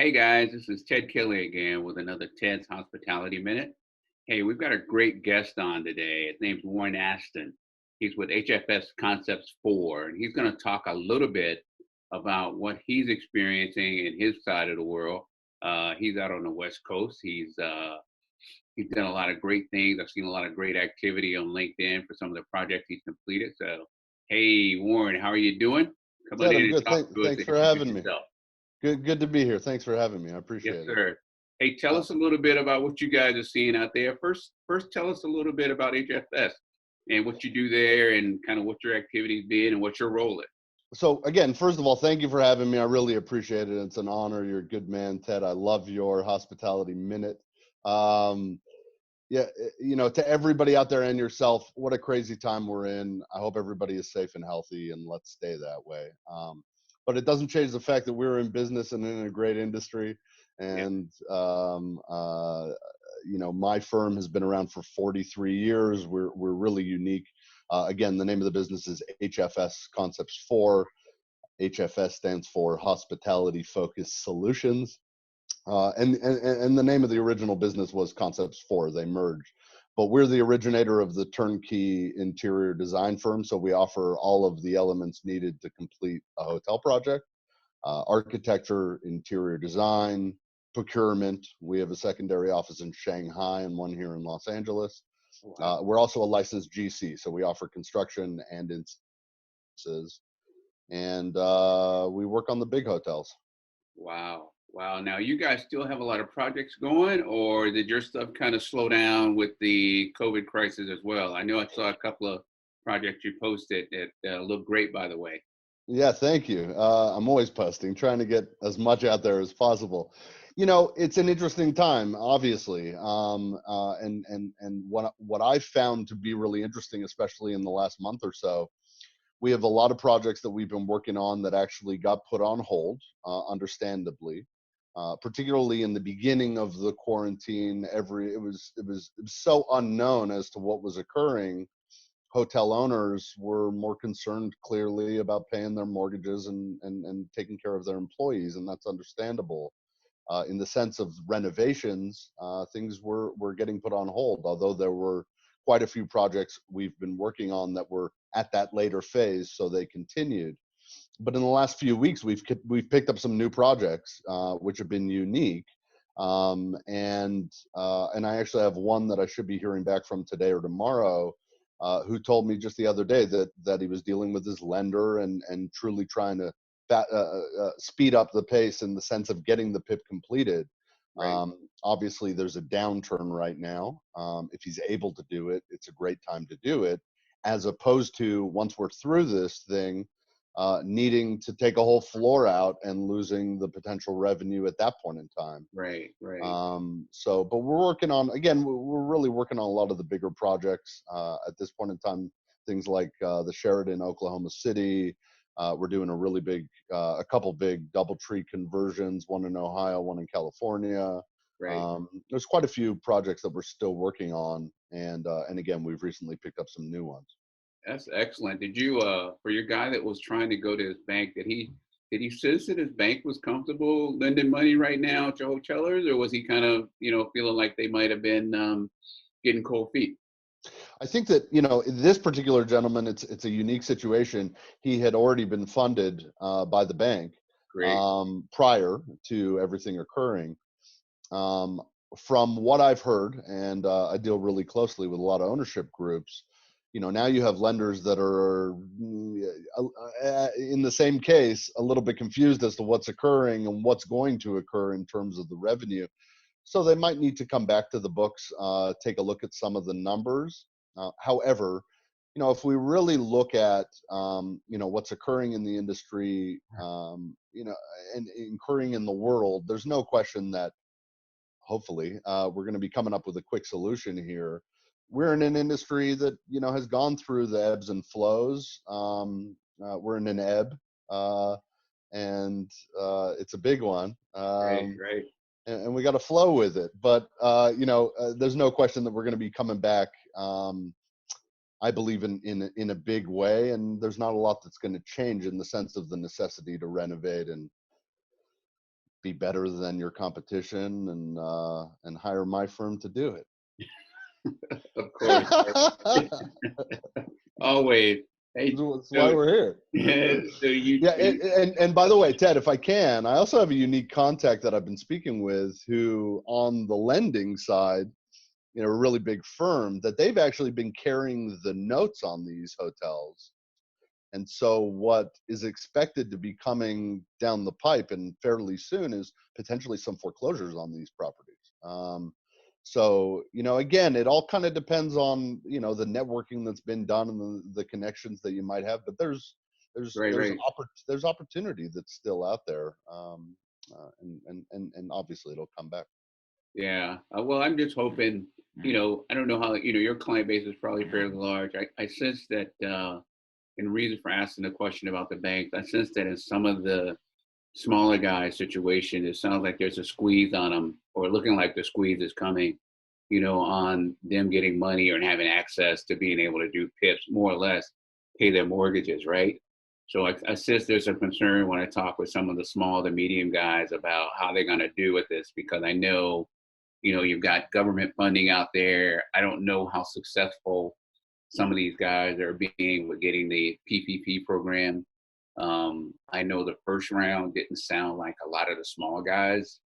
Hey guys, this is Ted Kelly again with another Ted's Hospitality Minute. Hey, we've got a great guest on today. His name's Warren Aston. He's with HFS Concepts 4, and he's going to talk a little bit about what he's experiencing in his side of the world. He's out on the West Coast. He's done a lot of great things. I've seen a lot of great activity on LinkedIn for some of the projects he's completed. So, hey Warren, how are you doing? Come on Ted, in I'm and good. talk to us Thanks and for introduce having me. yourself. Good to be here. Thanks for having me. I Yes, appreciate it. sir. Hey, tell Uh, us a little bit about what you guys are seeing out there. First, tell us a little bit about HFS and what you do there, and kind of what your activities been, and what your role is. so again, first of all, thank you for having me. I really appreciate it. It's an honor. You're a good man, Ted. I love your hospitality minute. Um, yeah, to everybody out there and yourself, what a crazy time we're in. I hope everybody is safe and healthy, and let's stay that way. But it doesn't change the fact that we're in business and in a great industry. Yeah, And my firm has been around for 43 years. We're really unique. Again, the name of the business is HFS Concepts 4. HFS stands for Hospitality Focused Solutions. And the name of the original business was Concepts 4. They merged. But we're the originator of the turnkey interior design firm. So we offer all of the elements needed to complete a hotel project: architecture, interior design, procurement. We have a secondary office in Shanghai and one here in Los Angeles. wow, We're also a licensed GC, so we offer construction and instances, and we work on the big hotels. wow, wow. Now, you guys still have a lot of projects going, or did your stuff kind of slow down with the COVID crisis as well? I know I saw a couple of projects you posted that look great, by the way. Yeah, thank you. I'm always posting, trying to get as much out there as possible. It's an interesting time, obviously, and what I've found to be really interesting, especially in the last month or so, we have a lot of projects that we've been working on that actually got put on hold, understandably. Particularly in the beginning of the quarantine, it was so unknown as to what was occurring. Hotel owners were more concerned clearly about paying their mortgages and taking care of their employees, and that's understandable. In the sense of renovations, things were getting put on hold, although there were quite a few projects we've been working on that were at that later phase, so they continued. But in the last few weeks, we've picked up some new projects, which have been unique. And I actually have one that I should be hearing back from today or tomorrow, who told me just the other day that he was dealing with his lender and truly trying to speed up the pace in the sense of getting the PIP completed. Right. Obviously, there's a downturn right now. If he's able to do it, it's a great time to do it, as opposed to once we're through this thing, needing to take a whole floor out and losing the potential revenue at that point in time. Right, right. But we're working on, again, we're really working on a lot of the bigger projects at this point in time. Things like the Sheraton, Oklahoma City. We're doing a couple big DoubleTree conversions, one in Ohio, one in California. Right. There's quite a few projects that we're still working on, and again, we've recently picked up some new ones. That's excellent. Did you, for your guy that was trying to go to his bank, did he sense that his bank was comfortable lending money right now to hotelers, or was he kind of, feeling like they might have been getting cold feet? I think that this particular gentleman, it's a unique situation. He had already been funded by the bank Great. prior to everything occurring. Um, from what I've heard, and I deal really closely with a lot of ownership groups. Now you have lenders that are, in the same case, a little bit confused as to what's occurring and what's going to occur in terms of the revenue. So they might need to come back to the books, take a look at some of the numbers. However, if we really look at, what's occurring in the industry, and occurring in the world, there's no question that hopefully we're going to be coming up with a quick solution here. We're in an industry that has gone through the ebbs and flows. We're in an ebb, and it's a big one. Right, right. And we got to flow with it. But there's no question that we're going to be coming back. I believe in a big way, and there's not a lot that's going to change in the sense of the necessity to renovate and be better than your competition and hire my firm to do it. Of course. Always. Hey, That's why so, we're here. so Yeah, you and by the way, Ted, if I can, I also have a unique contact that I've been speaking with who, on the lending side, a really big firm that they've actually been carrying the notes on these hotels. And so what is expected to be coming down the pipe and fairly soon is potentially some foreclosures on these properties. So, again, it all kind of depends on, the networking that's been done and the connections that you might have, but right, right. there's opportunity that's still out there. And obviously it'll come back. Yeah. Well, I'm just hoping, I don't know how, your client base is probably fairly large. I sense that, and reason for asking the question about the banks, I sense that in some of the smaller guys situation, it sounds like there's a squeeze on them, or looking like the squeeze is coming, on them getting money or having access to being able to do PIPs, more or less pay their mortgages, right? So I sense there's a concern when I talk with some of the small to medium guys about how they're going to do with this, because I know, you've got government funding out there. I don't know how successful some of these guys are being with getting the PPP program. I know the first round didn't sound like a lot of the small guys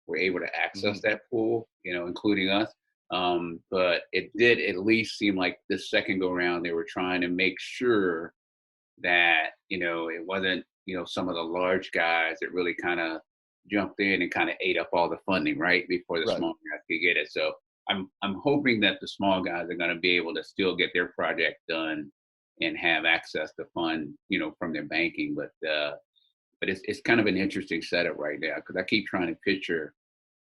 were able to access Mhm. that pool, including us. But it did at least seem like the second go round they were trying to make sure that, it wasn't, some of the large guys that really kind of jumped in and kind of ate up all the funding right before the Right. small guys could get it. So I'm hoping that the small guys are going to be able to still get their project done and have access to fund, from their banking. But it's kind of an interesting setup right now, because I keep trying to picture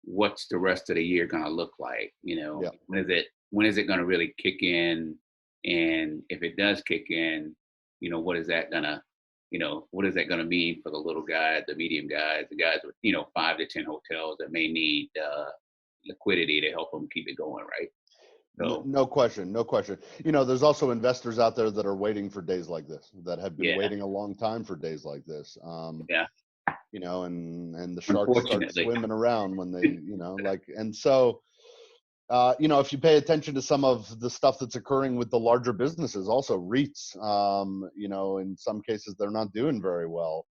what's the rest of the year going to look like. Yeah. When is it going to really kick in? And if it does kick in, what is that gonna, what is that gonna mean for the little guys, the medium guys, the guys with 5 to 10 hotels that may need liquidity to help them keep it going, right? So No question, no question. There's also investors out there that are waiting for days like this, that have been yeah, waiting a long time for days like this. yeah, And the sharks start unfortunately, swimming around when they, and so, if you pay attention to some of the stuff that's occurring with the larger businesses, also REITs, in some cases they're not doing very well,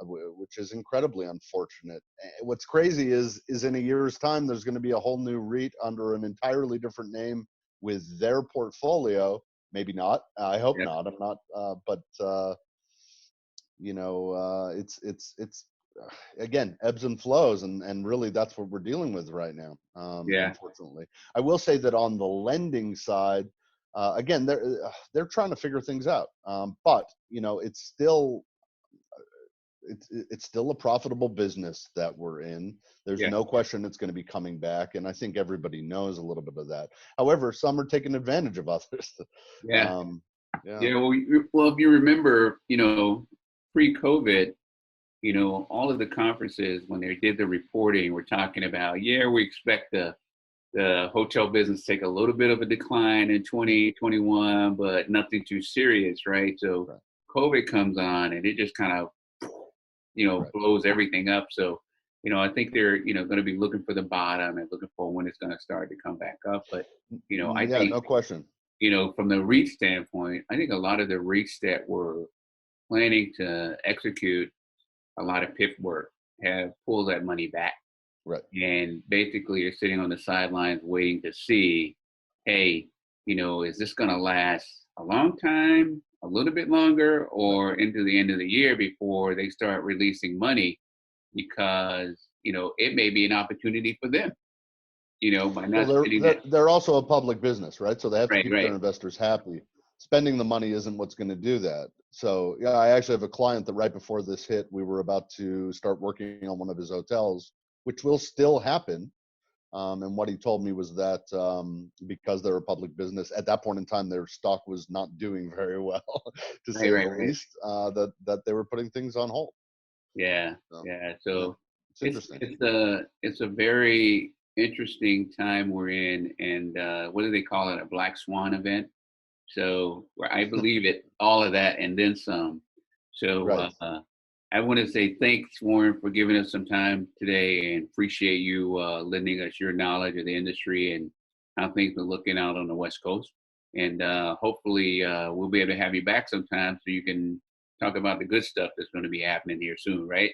which is incredibly unfortunate. What's crazy is in a year's time, there's going to be a whole new REIT under an entirely different name with their portfolio. Maybe not. I hope yeah, not. I'm not. But it's again, ebbs and flows, and really that's what we're dealing with right now, yeah, unfortunately. I will say that on the lending side, again, they're trying to figure things out, but it's still a profitable business that we're in. There's yeah, no question it's going to be coming back, and I think everybody knows a little bit of that. However, some are taking advantage of others. yeah, um, yeah. yeah. Well, if you remember, pre-COVID, all of the conferences when they did the reporting were talking about, yeah, we expect the hotel business to take a little bit of a decline in 2021, but nothing too serious, right? So Right. COVID comes on and it just kind of, Right. blows everything up. So, I think they're, going to be looking for the bottom and looking for when it's going to start to come back up. But, I Yeah, think, no question. from the REIT standpoint, I think a lot of the REITs that were planning to execute a lot of PIP work have pulled that money back, Right. and basically you're sitting on the sidelines waiting to see, hey, is this going to last a long time, a little bit longer, Right. or into the end of the year before they start releasing money, because it may be an opportunity for them, by Well, not they're spending they're that. they're also a public business, right? So they have to Right, keep their right. investors happy. Spending the money isn't what's going to do that. So yeah, I actually have a client that right before this hit, we were about to start working on one of his hotels, which will still happen. And what he told me was that because they're a public business, at that point in time, their stock was not doing very well, to Right, say the right, right. least. That they were putting things on hold. Yeah, So yeah. yeah, So it's it's interesting. it's a very interesting time we're in, and what do they call it? A black swan event. So where I believe it, all of that and then some. So Right. I want to say thanks, Warren, for giving us some time today, and appreciate you lending us your knowledge of the industry and how things are looking out on the West Coast. And hopefully we'll be able to have you back sometime so you can talk about the good stuff that's going to be happening here soon, right?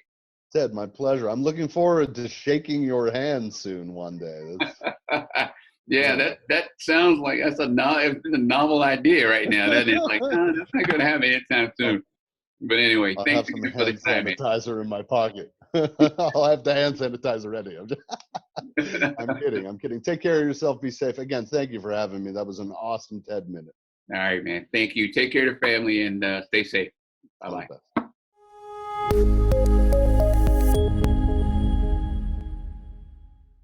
Ted, my pleasure. I'm looking forward to shaking your hand soon one day. Yeah, Yeah. that sounds like it's a novel idea right now. That is like, no, that's not going to happen anytime I'll, soon. But anyway, I'll thanks have some again for the hand time, man. sanitizer in my pocket. I'll have the hand sanitizer ready. I'm kidding. I'm kidding. Take care of yourself. Be safe. Again, thank you for having me. That was an awesome TED Minute. All right, man. Thank you. Take care of the family and stay safe. Bye All bye. the best.